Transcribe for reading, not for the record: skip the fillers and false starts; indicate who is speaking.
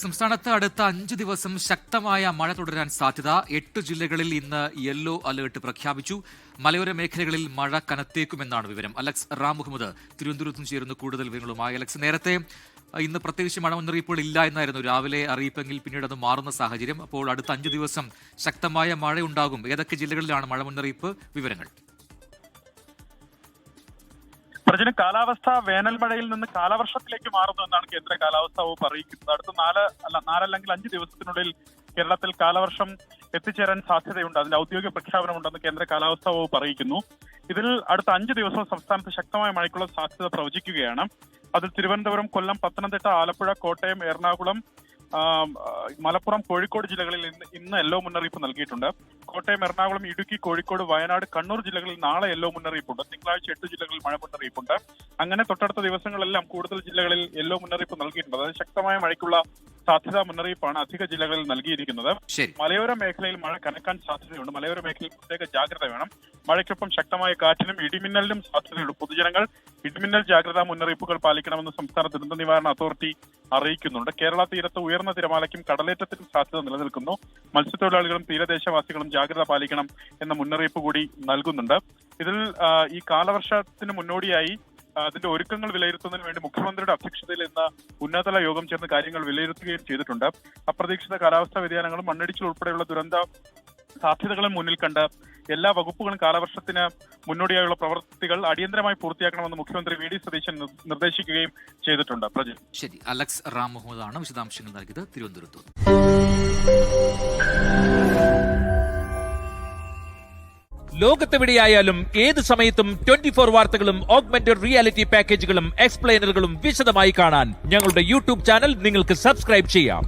Speaker 1: സംസ്ഥാനത്ത് അടുത്ത 5 ദിവസം ശക്തമായ മഴ തുടരാൻ സാധ്യത. 8 ജില്ലകളിൽ ഇന്ന് യെല്ലോ അലർട്ട് പ്രഖ്യാപിച്ചു. മലയോര മേഖലകളിൽ മഴ കനത്തേക്കുമെന്നാണ് വിവരം. അലക്സ് റാം മുഹമ്മദ് തിരുവനന്തപുരത്തും ചേരുന്ന കൂടുതൽ വിവരങ്ങളുമായി. അലക്സ്, നേരത്തെ ഇന്ന് പ്രത്യേകിച്ച് മഴ മുന്നറിയിപ്പുകൾ ഇല്ല എന്നായിരുന്നു രാവിലെ അറിയിപ്പെങ്കിൽ പിന്നീട് അത് മാറുന്ന സാഹചര്യം. അപ്പോൾ അടുത്ത 5 ദിവസം ശക്തമായ മഴയുണ്ടാകും. ഏതൊക്കെ ജില്ലകളിലാണ് മഴ മുന്നറിയിപ്പ്? വിവരങ്ങൾ.
Speaker 2: പ്രജന കാലാവസ്ഥ വേനൽ മഴയിൽ നിന്ന് കാലവർഷത്തിലേക്ക് മാറുന്നു എന്നാണ് കേന്ദ്ര കാലാവസ്ഥാ വകുപ്പ് അറിയിക്കുന്നത്. അടുത്ത 4 ദിവസത്തിനുള്ളിൽ കേരളത്തിൽ കാലവർഷം എത്തിച്ചേരാൻ സാധ്യതയുണ്ട്. അതിന്റെ ഔദ്യോഗിക പ്രഖ്യാപനമുണ്ടെന്ന് കേന്ദ്ര കാലാവസ്ഥാ വകുപ്പ് അറിയിക്കുന്നു. ഇതിൽ അടുത്ത 5 ദിവസം സംസ്ഥാനത്ത് ശക്തമായ മഴയ്ക്കുള്ള സാധ്യത പ്രവചിക്കുകയാണ്. അതിൽ തിരുവനന്തപുരം, കൊല്ലം, പത്തനംതിട്ട, ആലപ്പുഴ, കോട്ടയം, എറണാകുളം, മലപ്പുറം, കോഴിക്കോട് ജില്ലകളിൽ ഇന്ന് യെല്ലോ മുന്നറിയിപ്പ് നൽകിയിട്ടുണ്ട്. കോട്ടയം, എറണാകുളം, ഇടുക്കി, കോഴിക്കോട്, വയനാട്, കണ്ണൂർ ജില്ലകളിൽ നാളെ യെല്ലോ മുന്നറിയിപ്പുണ്ട്. തിങ്കളാഴ്ച 8 ജില്ലകളിൽ മഴ മുന്നറിയിപ്പുണ്ട്. അങ്ങനെ തൊട്ടടുത്ത ദിവസങ്ങളെല്ലാം കൂടുതൽ ജില്ലകളിൽ യെല്ലോ മുന്നറിയിപ്പ് നൽകിയിട്ടുണ്ട്. അതായത് ശക്തമായ മഴയ്ക്കുള്ള സാധ്യതാ മുന്നറിയിപ്പാണ് അധിക ജില്ലകളിൽ നൽകിയിരിക്കുന്നത്. മലയോര മേഖലയിൽ മഴ കനക്കാൻ സാധ്യതയുണ്ട്. മലയോര മേഖലയിൽ പ്രത്യേക ജാഗ്രത വേണം. മഴയ്ക്കൊപ്പം ശക്തമായ കാറ്റിനും ഇടിമിന്നലിനും സാധ്യതയുണ്ട്. പൊതുജനങ്ങൾ ഇടിമിന്നൽ ജാഗ്രതാ മുന്നറിയിപ്പുകൾ പാലിക്കണമെന്ന് സംസ്ഥാന ദുരന്ത നിവാരണ അതോറിറ്റി അറിയിക്കുന്നുണ്ട്. കേരള തീരത്ത് ഉയർന്ന തിരമാലയ്ക്കും കടലേറ്റത്തിനും സാധ്യത നിലനിൽക്കുന്നു. മത്സ്യത്തൊഴിലാളികളും തീരദേശവാസികളും ജാഗ്രത പാലിക്കണം എന്ന മുന്നറിയിപ്പ് കൂടി നൽകുന്നുണ്ട്. ഇതിൽ ഈ കാലവർഷത്തിന് മുന്നോടിയായി അതിന്റെ ഒരുക്കങ്ങൾ വിലയിരുത്തുന്നതിന് വേണ്ടി മുഖ്യമന്ത്രിയുടെ അധ്യക്ഷതയിൽ ഇന്ന് ഉന്നതതല യോഗം ചേർന്ന് കാര്യങ്ങൾ വിലയിരുത്തുകയും ചെയ്തിട്ടുണ്ട്. അപ്രതീക്ഷിത കാലാവസ്ഥാ വ്യതിയാനങ്ങളും മണ്ണിടിച്ചിൽ ഉൾപ്പെടെയുള്ള ദുരന്ത സാധ്യതകളും മുന്നിൽ കണ്ട് എല്ലാ വകുപ്പുകളും കാലവർഷത്തിന് മുന്നോടിയായുള്ള പ്രവൃത്തികൾ അടിയന്തരമായി പൂർത്തിയാക്കണമെന്ന് മുഖ്യമന്ത്രി വി ഡി സതീശൻ നിർദ്ദേശിക്കുകയും ചെയ്തിട്ടുണ്ട്. പ്രജി,
Speaker 1: ശരി. അലക്സ് റാം മുഹമ്മദാണ് വിശദാംശങ്ങൾ നൽകിയത് തിരുവനന്തപുരത്ത്.
Speaker 3: ലോകത്തെവിടെയായാലും ഏത് സമയത്തും 24 വാർത്തകളും ഓഗ്മെന്റഡ് റിയാലിറ്റി പാക്കേജുകളും എക്സ്പ്ലെയിനറുകളും വിശദമായി കാണാൻ ഞങ്ങളുടെ യൂട്യൂബ് ചാനൽ നിങ്ങൾക്ക് സബ്സ്ക്രൈബ് ചെയ്യാം.